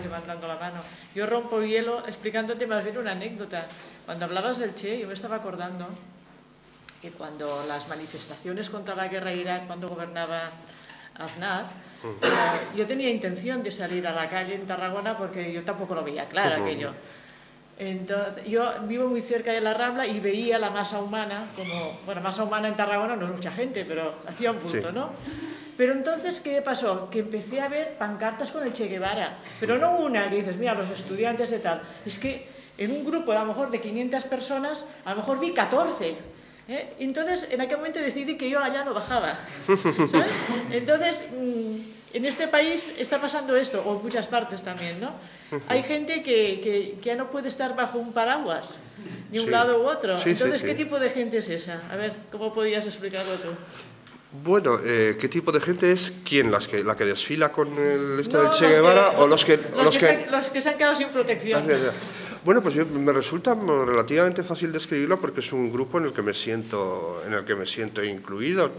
levantando la mano. Yo rompo hielo explicándote más bien una anécdota. Cuando hablabas del Che, yo me estaba acordando que cuando las manifestaciones contra la guerra de Irak, cuando gobernaba Aznar, yo tenía intención de salir a la calle en Tarragona porque yo tampoco lo veía claro aquello. Entonces, yo vivo muy cerca de la Rambla y veía la masa humana, como, bueno, masa humana en Tarragona no es mucha gente, pero hacía un punto, ¿no? Pero entonces, ¿qué pasó? Que empecé a ver pancartas con el Che Guevara, pero no una que dices, mira, los estudiantes de tal, es que en un grupo a lo mejor de 500 personas, a lo mejor vi 14. Entonces, en aquel momento decidí que yo allá no bajaba, ¿sabes? Entonces, en este país está pasando esto, o en muchas partes también, ¿no? Hay gente que ya no puede estar bajo un paraguas, ni un lado u otro. Entonces, ¿qué tipo de gente es esa? A ver, ¿cómo podías explicarlo tú? Bueno, ¿qué tipo de gente es? ¿Quién? ¿La que desfila con el esto del Che Guevara? ¿O los que se han quedado sin protección? Bueno, pues me resulta relativamente fácil describirlo porque es un grupo en el que me siento incluido.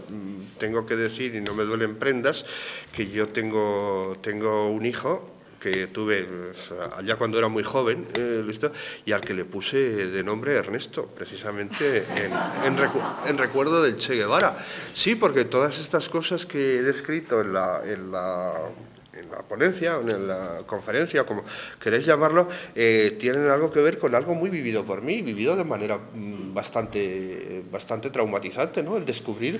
Tengo que decir, y no me duelen prendas, que yo tengo un hijo que tuve allá cuando era muy joven, y al que le puse de nombre Ernesto, precisamente en recuerdo del Che Guevara. Sí, porque todas estas cosas que he descrito en la ponencia, en la conferencia, como queréis llamarlo, tienen algo que ver con algo muy vivido por mí, vivido de manera bastante traumatizante, ¿no? El descubrir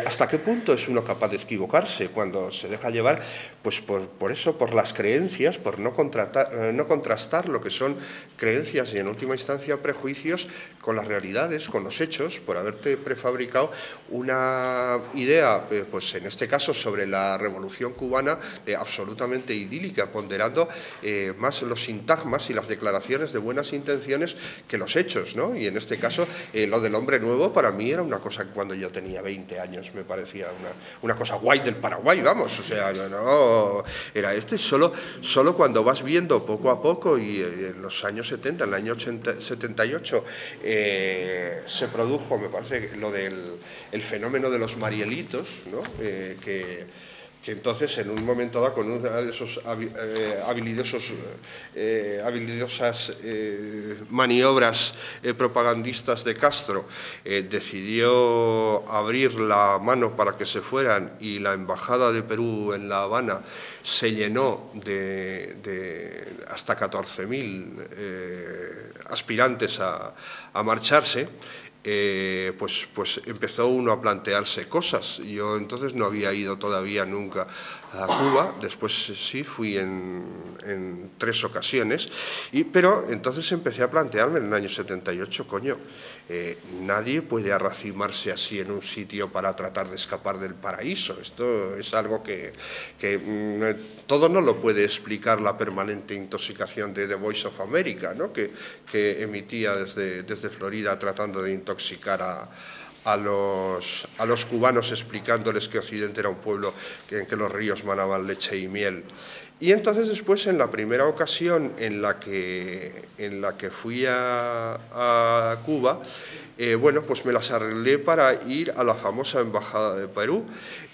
hasta qué punto es uno capaz de equivocarse cuando se deja llevar, pues por eso, por las creencias, por no contrastar lo que son creencias y en última instancia prejuicios con las realidades, con los hechos, por haberte prefabricado una idea, pues en este caso sobre la Revolución Cubana, absolutamente idílica, ponderando más los sintagmas y las declaraciones de buenas intenciones que los hechos, ¿no? Y en este caso, lo del hombre nuevo para mí era una cosa que cuando yo tenía 20 años me parecía una cosa guay del Paraguay, vamos, o sea, no era solo cuando vas viendo poco a poco y en los años 70, en el año 78, se produjo, me parece, lo del fenómeno de los Marielitos, ¿no? Que entonces, en un momento dado, con una de esas habilidosas maniobras propagandistas de Castro, decidió abrir la mano para que se fueran y la Embajada de Perú en La Habana se llenó de hasta 14.000 aspirantes a marcharse. Pues empezó uno a plantearse cosas. Yo entonces no había ido todavía nunca a Cuba, después sí fui en 3 ocasiones, pero entonces empecé a plantearme en el año 78, coño, nadie puede arracimarse así en un sitio para tratar de escapar del paraíso. Esto es algo que todo no lo puede explicar la permanente intoxicación de The Voice of America, ¿no? que emitía desde Florida tratando de intoxicar a los cubanos, explicándoles que Occidente era un pueblo en que los ríos manaban leche y miel. Y entonces después, en la primera ocasión en la que fui a Cuba, bueno, pues me las arreglé para ir a la famosa Embajada de Perú,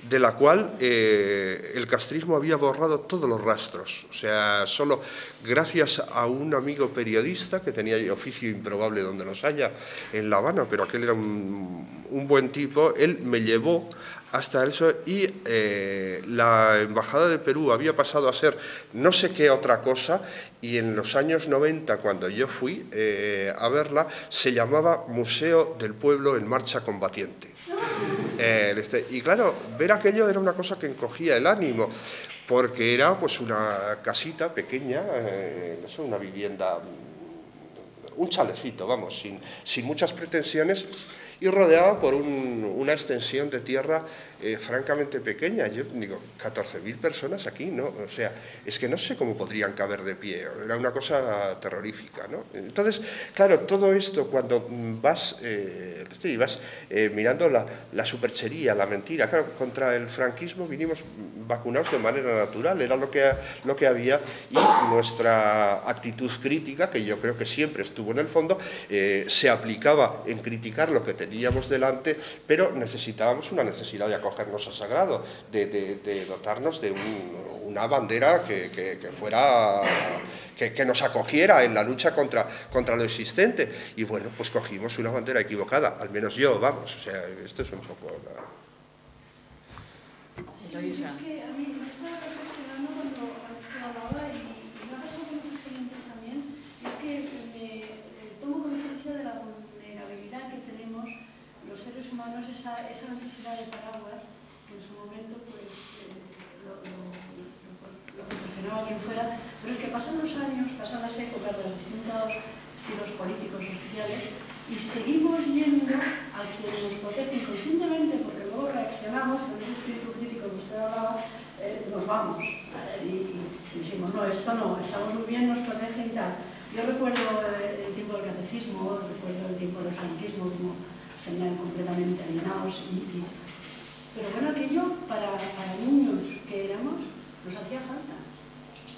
de la cual el castrismo había borrado todos los rastros. O sea, solo gracias a un amigo periodista que tenía oficio improbable donde los haya en La Habana, pero aquel era un buen tipo, él me llevó hasta eso y la Embajada de Perú había pasado a ser no sé qué otra cosa, y en los años 90, cuando yo fui a verla, se llamaba Museo del Pueblo en Marcha Combatiente. Y claro, ver aquello era una cosa que encogía el ánimo, porque era pues una casita pequeña, no sé, una vivienda, un chalecito, vamos, sin muchas pretensiones, y rodeado por una extensión de tierra francamente pequeña. Yo digo, 14.000 personas aquí, ¿no? O sea, es que no sé cómo podrían caber de pie, era una cosa terrorífica, ¿no? Entonces, claro, todo esto cuando vas mirando la superchería, la mentira, claro, contra el franquismo vinimos vacunados de manera natural, era lo que había, y nuestra actitud crítica, que yo creo que siempre estuvo en el fondo, se aplicaba en criticar lo que teníamos delante, pero necesitábamos una necesidad de acogernos a sagrado, de dotarnos de un una bandera que fuera... Que nos acogiera en la lucha contra lo existente. Y bueno, pues cogimos una bandera equivocada, al menos yo, vamos, o sea, esto es un poco... Sí, es que a mí me estaba reflexionando cuando usted hablaba y me ha pasado con otros clientes también, es que me tomo conciencia de la vulnerabilidad que tenemos los seres humanos, esa necesidad de paraguas, que en su momento pues lo proporcionaba quien fuera, pero es que pasan los años, pasan las épocas, los distintos estilos políticos o sociales, y seguimos yendo a quien nos protege inconscientemente, porque luego reaccionamos con ese espíritu crítico que usted hablaba, nos vamos y decimos, no, esto no, estamos muy bien, nos protege y tal. Yo recuerdo el tiempo del catecismo, recuerdo el tiempo del franquismo, como tenían completamente alienados, pero bueno, aquello para niños que éramos, nos hacía falta.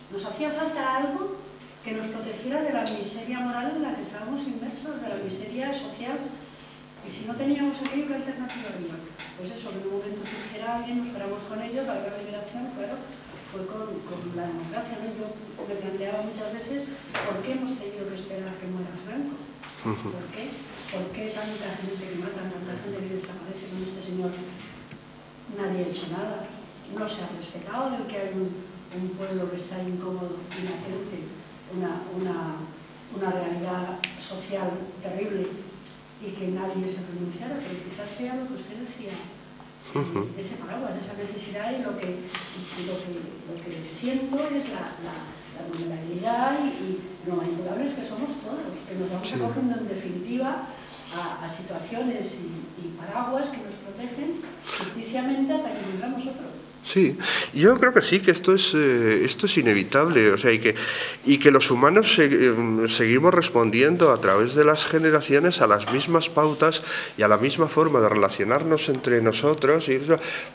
Nos hacía falta algo que nos protegiera de la miseria moral en la que estábamos inmersos, de la miseria social. Y si no teníamos aquello, ¿qué alternativa había? Pues eso, que en un momento surgiera alguien, nos fuéramos con ellos, la gran liberación, claro, fue con la democracia, ¿no? Yo me planteaba muchas veces, ¿por qué hemos tenido que esperar a que muera Franco? ¿Por qué? ¿Por qué tanta gente que matan, tanta gente que desaparece con este señor? Nadie ha hecho nada, no se ha respetado el que hay un pueblo que está incómodo, inatente, una realidad social terrible y que nadie se pronunciara, pero quizás sea lo que usted decía, ese paraguas, esa necesidad, y lo que siento es la vulnerabilidad y lo manipulables que somos todos, que nos vamos acogiendo en definitiva a situaciones y paraguas que nos protegen ficticiamente hasta que encontramos otro. Sí, yo creo que sí, que esto es inevitable, o sea, y que los humanos seguimos respondiendo a través de las generaciones a las mismas pautas y a la misma forma de relacionarnos entre nosotros. Y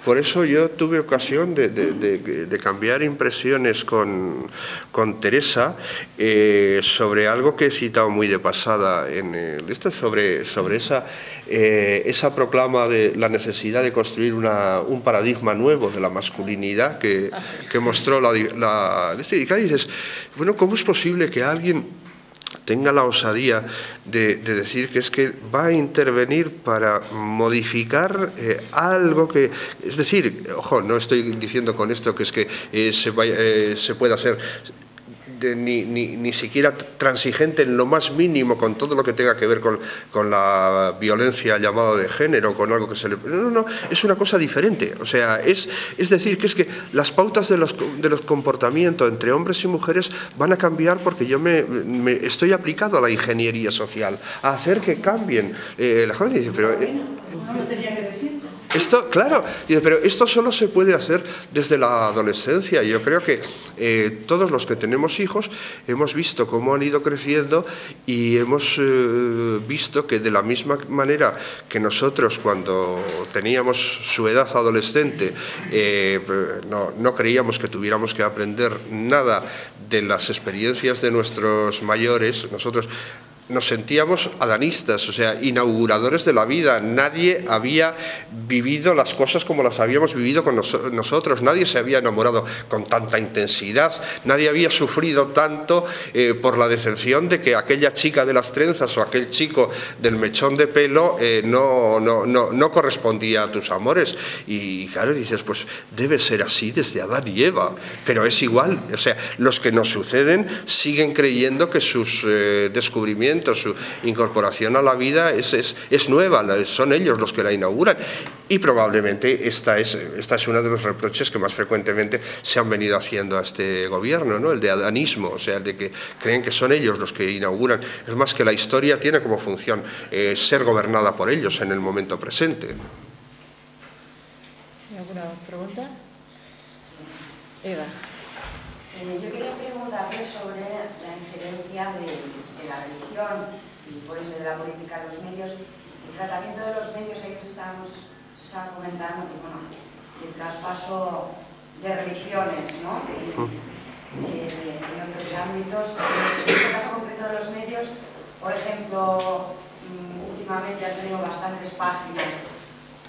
por eso yo tuve ocasión de cambiar impresiones con Teresa sobre algo que he citado muy de pasada sobre esa proclama de la necesidad de construir un paradigma nuevo de la masculinidad que mostró y dices, bueno, ¿cómo es posible que alguien tenga la osadía de decir que es que va a intervenir para modificar algo que... Es decir, ojo, no estoy diciendo con esto que es que se pueda hacer... Ni siquiera transigente en lo más mínimo con todo lo que tenga que ver con la violencia llamada de género, con algo que se le... No, es una cosa diferente. O sea, es decir, que es que las pautas de los comportamientos entre hombres y mujeres van a cambiar porque yo me estoy aplicado a la ingeniería social, a hacer que cambien. La gente dice, pero... no lo tenía que decir. Esto, claro, pero esto solo se puede hacer desde la adolescencia. Yo creo que todos los que tenemos hijos hemos visto cómo han ido creciendo y hemos visto que de la misma manera que nosotros cuando teníamos su edad adolescente no creíamos que tuviéramos que aprender nada de las experiencias de nuestros mayores, nosotros nos sentíamos adanistas, o sea, inauguradores de la vida. Nadie había vivido las cosas como las habíamos vivido con nosotros, nadie se había enamorado con tanta intensidad, nadie había sufrido tanto por la decepción de que aquella chica de las trenzas o aquel chico del mechón de pelo no correspondía a tus amores. Y claro, dices, pues debe ser así desde Adán y Eva, pero es igual, o sea, los que nos suceden siguen creyendo que sus descubrimientos, su incorporación a la vida es nueva, son ellos los que la inauguran. Y probablemente esta es uno de los reproches que más frecuentemente se han venido haciendo a este gobierno, ¿no? El de adanismo, o sea, el de que creen que son ellos los que inauguran. Es más, que la historia tiene como función ser gobernada por ellos en el momento presente. ¿Alguna pregunta? Eva. Yo quería preguntarle sobre la injerencia de la religión y por ende de la política en los medios, el tratamiento de los medios. Ahí se estaba comentando, pues bueno, el traspaso de religiones, ¿no? En otros ámbitos. En este caso concreto de los medios, por ejemplo, últimamente han salido bastantes páginas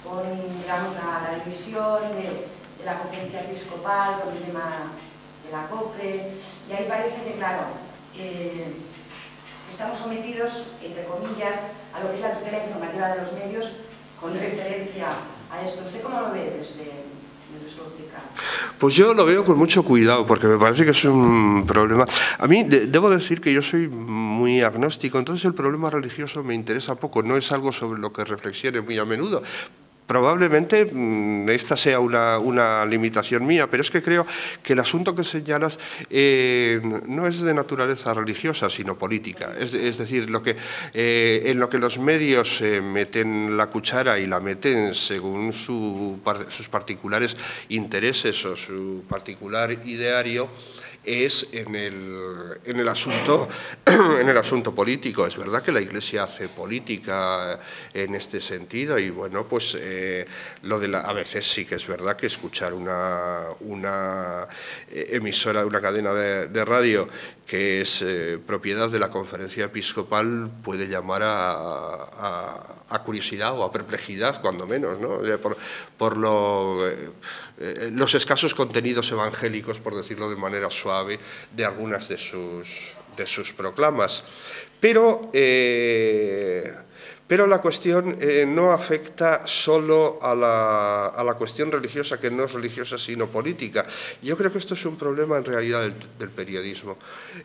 con, digamos, la división de la conferencia episcopal, con el tema de la COPRE, y ahí parece que, claro, estamos sometidos, entre comillas, a lo que es la tutela informativa de los medios con referencia a esto. ¿Usted cómo lo ve desde su óptica? Pues yo lo veo con mucho cuidado, porque me parece que es un problema. A mí, debo decir que yo soy muy agnóstico, entonces el problema religioso me interesa poco, no es algo sobre lo que reflexione muy a menudo. Probablemente esta sea una limitación mía, pero es que creo que el asunto que señalas no es de naturaleza religiosa, sino política. Es decir, en lo que los medios meten la cuchara y la meten según sus particulares intereses o su particular ideario, es en el asunto político. Es verdad que la Iglesia hace política en este sentido y bueno, pues a veces sí que es verdad que escuchar una emisora, una cadena de radio que es propiedad de la Conferencia Episcopal puede llamar a curiosidad o a perplejidad, cuando menos, ¿no? Por los escasos contenidos evangélicos, por decirlo de manera suave, de algunas de sus proclamas. Pero la cuestión no afecta solo a la cuestión religiosa, que no es religiosa sino política. Yo creo que esto es un problema en realidad del periodismo.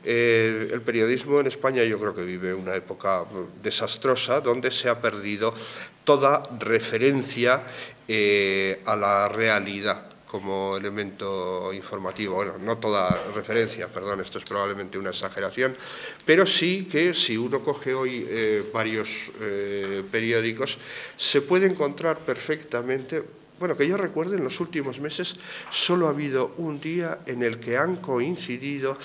El periodismo en España yo creo que vive una época desastrosa donde se ha perdido toda referencia a la realidad como elemento informativo. Bueno, no toda referencia, perdón, esto es probablemente una exageración, pero sí que si uno coge hoy varios periódicos, se puede encontrar perfectamente. Bueno, que yo recuerde, en los últimos meses solo ha habido un día en el que han coincidido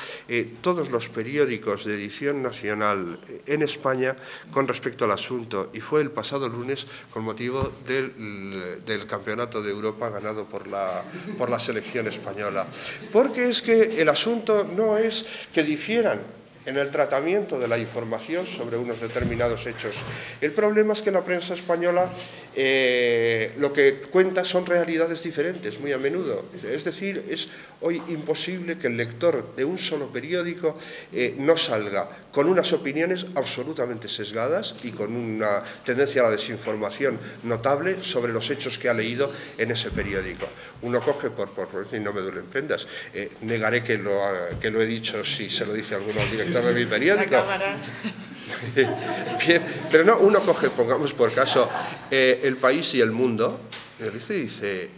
todos los periódicos de edición nacional en España con respecto al asunto, y fue el pasado lunes con motivo del Campeonato de Europa ganado por la selección española. Porque es que el asunto no es que difieran en el tratamiento de la información sobre unos determinados hechos. El problema es que la prensa española lo que cuenta son realidades diferentes, muy a menudo. Es decir, es hoy imposible que el lector de un solo periódico no salga con unas opiniones absolutamente sesgadas y con una tendencia a la desinformación notable sobre los hechos que ha leído en ese periódico. Uno coge, por decir, no me duelen prendas, negaré que lo he dicho si se lo dice alguno al director de mi periódico. Bien, pero no, uno coge, pongamos por caso, El País y El Mundo, y dice,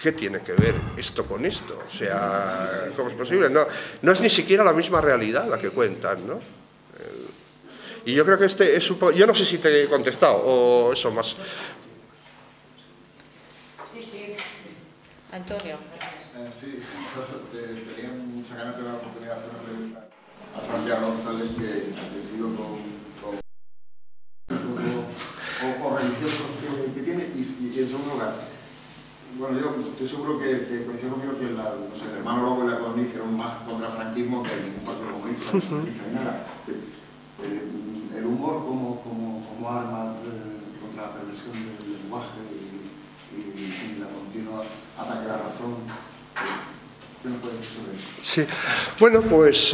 ¿qué tiene que ver esto con esto? O sea, ¿cómo es posible? No es ni siquiera la misma realidad la que cuentan, ¿no? Y yo creo que este es un poco. Yo no sé si te he contestado o eso más. Sí. Antonio. Sí, tenía mucha ganas de tener la oportunidad de hacer una pregunta a Santiago González, que sigo con o religiosos que tiene, y en segundo lugar, bueno, yo estoy seguro que coincido conmigo que el hermano Lobo y la colonia hicieron más contra el franquismo que ningún partido comunista ni nada. El humor como arma contra la perversión del lenguaje y la continua ataque a la razón. ¿Qué nos puedes decir sobre eso? Sí, bueno, pues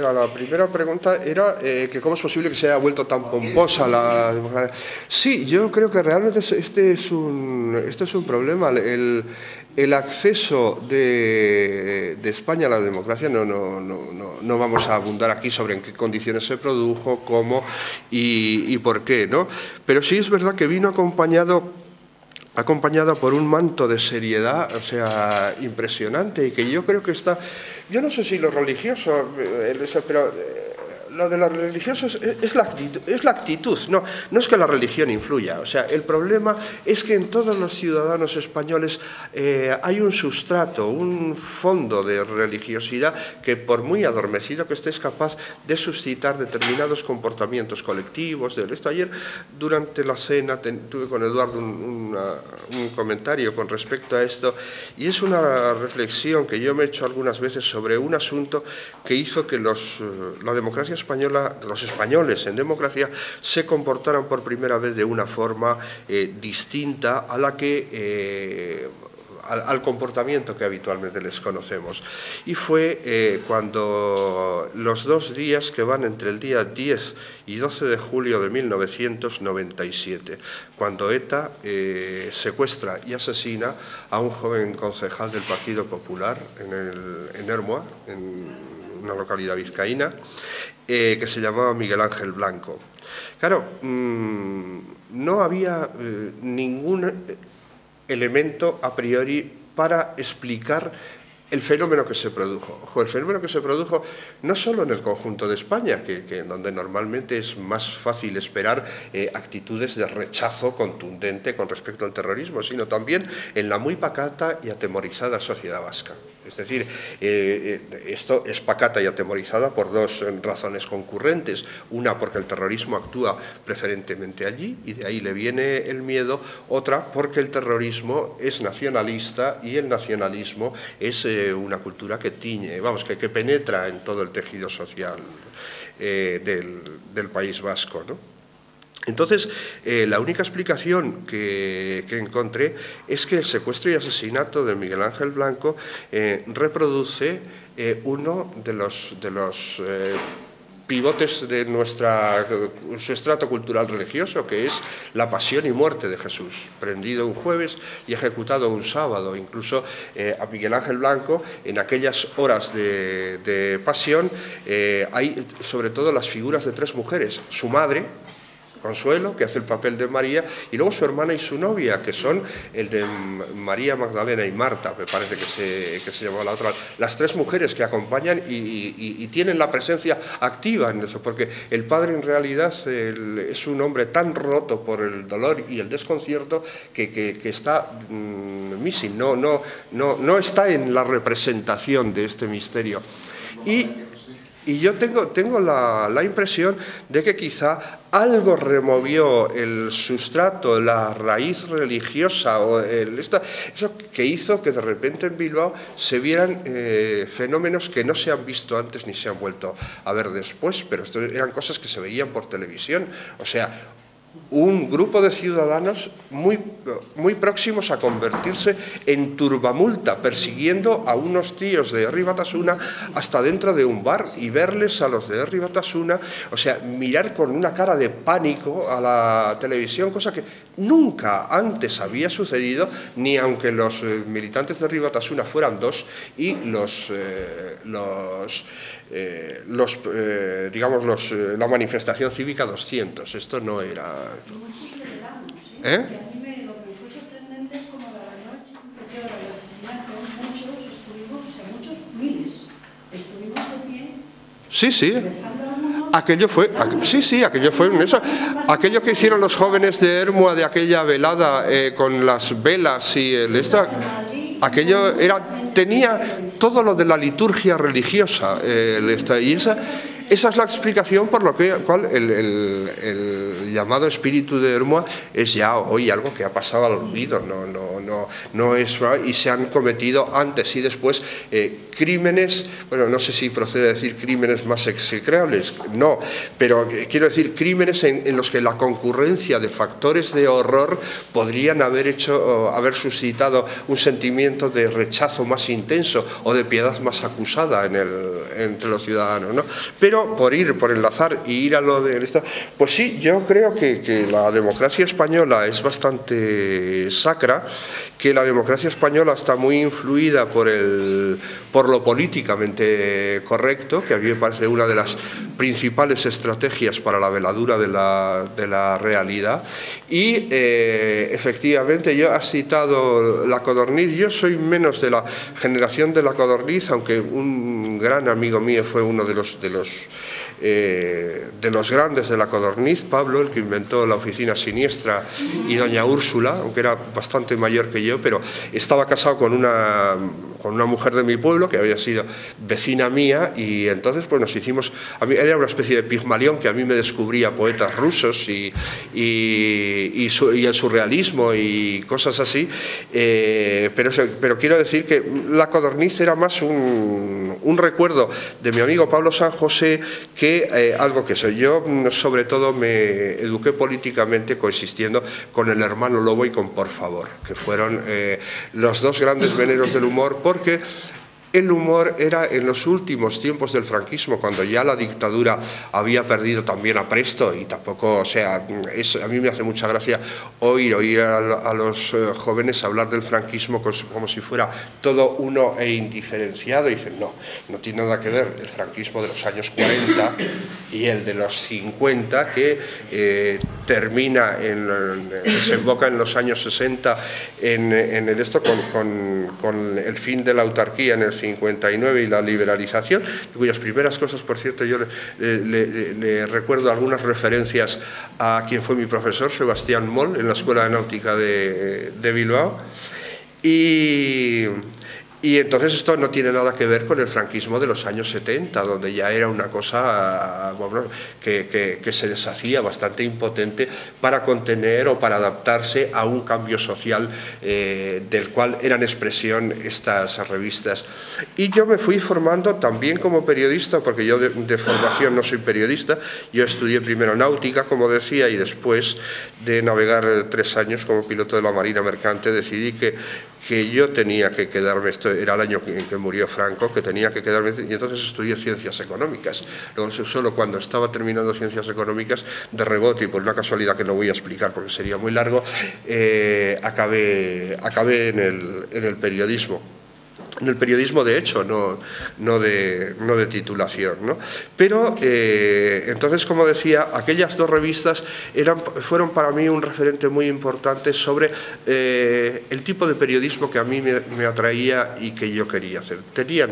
la primera pregunta era que cómo es posible que se haya vuelto tan pomposa la democracia. Sí, yo creo que realmente este es un problema. El acceso de España a la democracia, no vamos a abundar aquí sobre en qué condiciones se produjo, cómo y por qué, ¿no? Pero sí es verdad que vino acompañada por un manto de seriedad, o sea, impresionante, y que yo creo que está. Yo no sé si lo religioso, pero lo de los religiosos es la actitud, no es que la religión influya. O sea, el problema es que en todos los ciudadanos españoles hay un sustrato, un fondo de religiosidad que, por muy adormecido que esté, es capaz de suscitar determinados comportamientos colectivos. Ayer, durante la cena, tuve con Eduardo un comentario con respecto a esto, y es una reflexión que yo me he hecho algunas veces sobre un asunto que hizo que la democracia española, los españoles en democracia, se comportaran por primera vez de una forma distinta a la que al comportamiento que habitualmente les conocemos. Y fue cuando los 2 días que van entre el día 10 y 12 de julio de 1997, cuando ETA secuestra y asesina a un joven concejal del Partido Popular en Ermua, en una localidad vizcaína, que se llamaba Miguel Ángel Blanco. Claro, no había ningún elemento a priori para explicar el fenómeno que se produjo. Ojo, el fenómeno que se produjo no solo en el conjunto de España, donde normalmente es más fácil esperar actitudes de rechazo contundente con respecto al terrorismo, sino también en la muy pacata y atemorizada sociedad vasca. Es decir, esto es pacata y atemorizada por 2 razones concurrentes. Una, porque el terrorismo actúa preferentemente allí y de ahí le viene el miedo. Otra, porque el terrorismo es nacionalista y el nacionalismo es una cultura que tiñe, que penetra en todo el tejido social del País Vasco, ¿no? Entonces, la única explicación que encontré es que el secuestro y asesinato de Miguel Ángel Blanco reproduce uno de los pivotes de su estrato cultural religioso, que es la pasión y muerte de Jesús, prendido un jueves y ejecutado un sábado. Incluso a Miguel Ángel Blanco, en aquellas horas de pasión, hay sobre todo las figuras de 3 mujeres, su madre, Consuelo, que hace el papel de María, y luego su hermana y su novia, que son el de María Magdalena y Marta, me parece que se llamaba la otra. Las 3 mujeres que acompañan y tienen la presencia activa en eso, porque el padre en realidad es un hombre tan roto por el dolor y el desconcierto que está missing, no está en la representación de este misterio. Y yo tengo la impresión de que quizá algo removió el sustrato, la raíz religiosa, o eso que hizo que de repente en Bilbao se vieran fenómenos que no se han visto antes ni se han vuelto a ver después, pero esto eran cosas que se veían por televisión. O sea, un grupo de ciudadanos muy próximos a convertirse en turbamulta, persiguiendo a unos tíos de Herri Batasuna hasta dentro de un bar y verles a los de Herri Batasuna, o sea, mirar con una cara de pánico a la televisión, cosa que nunca antes había sucedido, ni aunque los militantes de Herri Batasuna fueran 2 y la manifestación cívica 200. Esto no era... Y a mí lo que me fue sorprendente es como de la noche anterior al asesinato, muchos, miles, estuvimos de pie. Sí. Aquello fue eso. Aquello que hicieron los jóvenes de Ermua, de aquella velada con las velas y aquello tenía todo lo de la liturgia religiosa, y esa es la explicación por lo cual el llamado espíritu de Ermua es ya hoy algo que ha pasado al olvido, no es, y se han cometido antes y después crímenes, bueno, no sé si procede a decir crímenes más execrables, no, pero quiero decir crímenes en los que la concurrencia de factores de horror podrían haber suscitado un sentimiento de rechazo más intenso o de piedad más acusada entre los ciudadanos, ¿no? Pero por enlazar y ir a lo de esto, pues sí, yo creo que la democracia española es bastante sacra, que la democracia española está muy influida por lo políticamente correcto, que a mí me parece una de las principales estrategias para la veladura de la realidad. Y efectivamente, yo has citado la codorniz. Yo soy menos de la generación de la codorniz, aunque un gran amigo mío fue uno de los grandes de la codorniz, Pablo, el que inventó la oficina siniestra, y doña Úrsula, aunque era bastante mayor que yo, pero estaba casado con una mujer de mi pueblo que había sido vecina mía, y entonces pues nos hicimos, era una especie de Pigmalión que a mí me descubría poetas rusos y el surrealismo y cosas así, pero quiero decir que la codorniz era más un un recuerdo de mi amigo Pablo San José, que algo que soy yo, sobre todo me eduqué políticamente coexistiendo con el hermano Lobo y con Por favor, que fueron los dos grandes veneros del humor, porque el humor era en los últimos tiempos del franquismo, cuando ya la dictadura había perdido también apresto, y tampoco, o sea, a mí me hace mucha gracia oír a los jóvenes hablar del franquismo como si fuera todo uno e indiferenciado, y dicen, no tiene nada que ver el franquismo de los años 40 y el de los 50, que termina, desemboca en los años 60 en con el fin de la autarquía en el 59 y la liberalización, cuyas primeras cosas, por cierto, yo le recuerdo algunas referencias a quien fue mi profesor, Sebastián Moll, en la Escuela de Náutica de Bilbao, y entonces esto no tiene nada que ver con el franquismo de los años 70, donde ya era una cosa, bueno, que se deshacía, bastante impotente para contener o para adaptarse a un cambio social del cual eran expresión estas revistas. Y yo me fui formando también como periodista, porque yo de formación no soy periodista. Yo estudié primero náutica, como decía, y después de navegar 3 años como piloto de la Marina Mercante decidí que yo tenía que quedarme, esto era el año en que murió Franco, que tenía que quedarme, y entonces estudié Ciencias Económicas. Luego, solo cuando estaba terminando Ciencias Económicas, de rebote, y por una casualidad que no voy a explicar porque sería muy largo, acabé en el periodismo. En el periodismo de hecho, no de titulación, ¿no? Pero entonces, como decía, aquellas 2 revistas fueron para mí un referente muy importante sobre el tipo de periodismo que a mí me atraía y que yo quería hacer. Tenían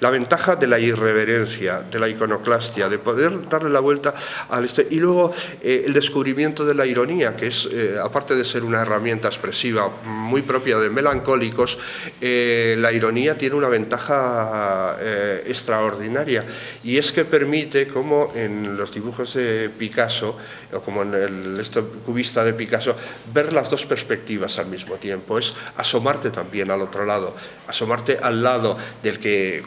la ventaja de la irreverencia, de la iconoclastia, de poder darle la vuelta al y luego el descubrimiento de la ironía, que es, aparte de ser una herramienta expresiva muy propia de melancólicos, la ironía tiene una ventaja extraordinaria, y es que permite, como en los dibujos de Picasso o como en el cubista de Picasso, ver las 2 perspectivas al mismo tiempo. Es asomarte también al otro lado, asomarte al lado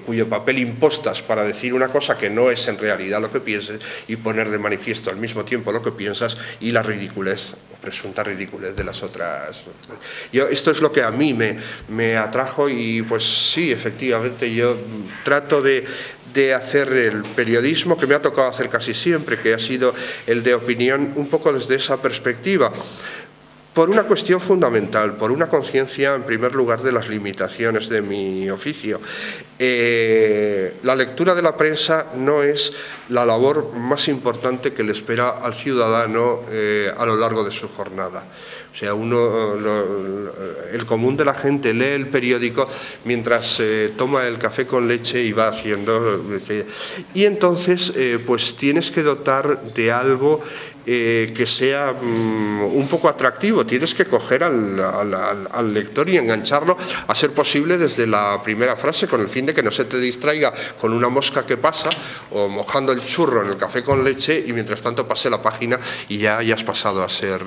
cuyo papel impostas para decir una cosa que no es en realidad lo que pienses, y poner de manifiesto al mismo tiempo lo que piensas y la ridiculez, o presunta ridiculez de las otras. Esto es lo que a mí me atrajo, y pues sí, efectivamente, yo trato de hacer el periodismo que me ha tocado hacer casi siempre, que ha sido el de opinión, un poco desde esa perspectiva, por una cuestión fundamental, por una conciencia, en primer lugar, de las limitaciones de mi oficio. La lectura de la prensa no es la labor más importante que le espera al ciudadano a lo largo de su jornada. O sea, el común de la gente lee el periódico mientras toma el café con leche y va haciendo. Y entonces, pues tienes que dotar de algo que sea un poco atractivo. Tienes que coger al lector y engancharlo, a ser posible, desde la primera frase, con el fin de que no se te distraiga con una mosca que pasa o mojando el churro en el café con leche, y mientras tanto pase la página y ya hayas pasado a ser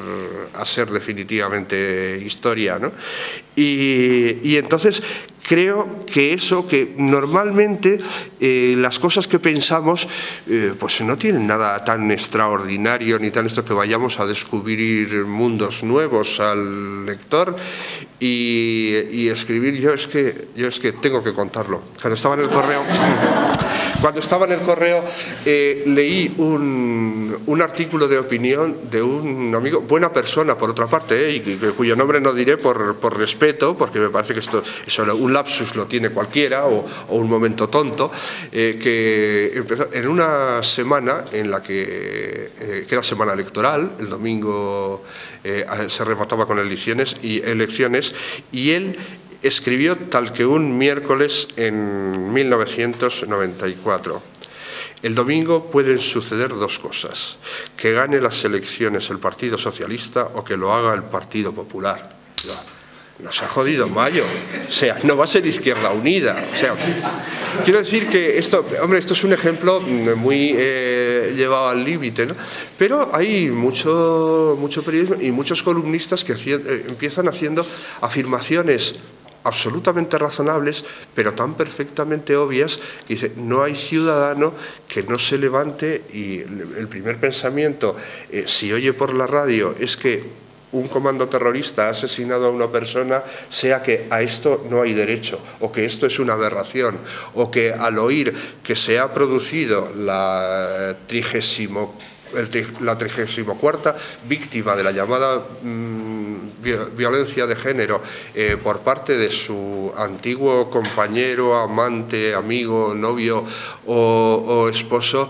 definitivamente historia, ¿no? Y entonces creo que eso, que normalmente las cosas que pensamos pues no tienen nada tan extraordinario ni tan esto, que vayamos a descubrir mundos nuevos al lector y escribir. Yo es que tengo que contarlo. Cuando estaba en el correo leí un artículo de opinión de un amigo, buena persona por otra parte, y cuyo nombre no diré por respeto, porque me parece que eso un lapsus lo tiene cualquiera, o un momento tonto, que empezó en una semana en la que era semana electoral, el domingo se remataba con elecciones, y él escribió tal que un miércoles en 1994. El domingo pueden suceder 2 cosas: que gane las elecciones el Partido Socialista o que lo haga el Partido Popular. Nos ha jodido mayo, o sea, no va a ser Izquierda Unida. O sea, quiero decir que esto es un ejemplo muy llevado al límite, ¿no? Pero hay mucho periodismo y muchos columnistas que empiezan haciendo afirmaciones absolutamente razonables, pero tan perfectamente obvias, que dice, no hay ciudadano que no se levante y el primer pensamiento, si oye por la radio, es que un comando terrorista ha asesinado a una persona, sea que a esto no hay derecho, o que esto es una aberración, o que al oír que se ha producido la 34ª víctima de la llamada violencia de género por parte de su antiguo compañero, amante, amigo, novio o esposo,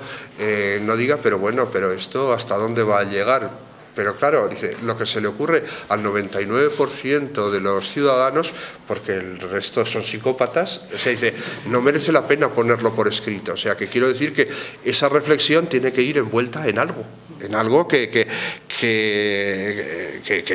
no diga, pero bueno, pero esto ¿hasta dónde va a llegar? Pero claro, dice, lo que se le ocurre al 99% de los ciudadanos, porque el resto son psicópatas, o sea, dice, no merece la pena ponerlo por escrito. O sea, que quiero decir que esa reflexión tiene que ir envuelta en algo que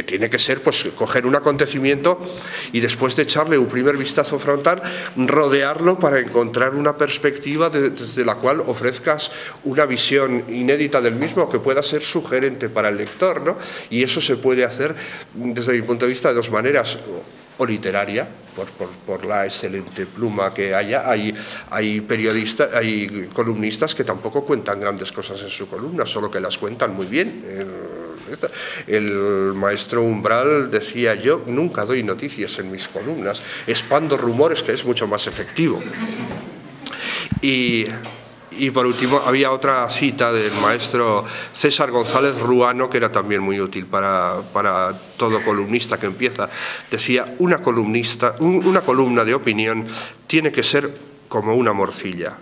tiene que ser, pues, coger un acontecimiento y después de echarle un primer vistazo frontal, rodearlo para encontrar una perspectiva desde la cual ofrezcas una visión inédita del mismo que pueda ser sugerente para el lector, ¿no? Y eso se puede hacer, desde mi punto de vista, de dos maneras: o literaria, por la excelente pluma que haya. Hay periodistas, hay columnistas que tampoco cuentan grandes cosas en su columna, solo que las cuentan muy bien. El maestro Umbral decía, yo nunca doy noticias en mis columnas, expando rumores, que es mucho más efectivo. Y por último, había otra cita del maestro César González Ruano, que era también muy útil para todo columnista que empieza. Decía, una columna de opinión tiene que ser como una morcilla.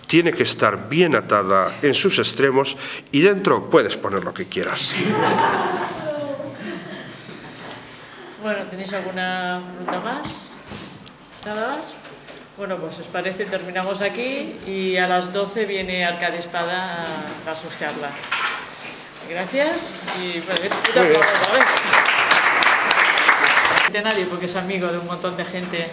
Tiene que estar bien atada en sus extremos y dentro puedes poner lo que quieras. Bueno, ¿tenéis alguna pregunta más? ¿Nada más? Bueno, pues os parece, terminamos aquí y a las 12 viene Arcadi Espada a dar sus charlas. Gracias y bueno, de nadie, porque es amigo de un montón de gente.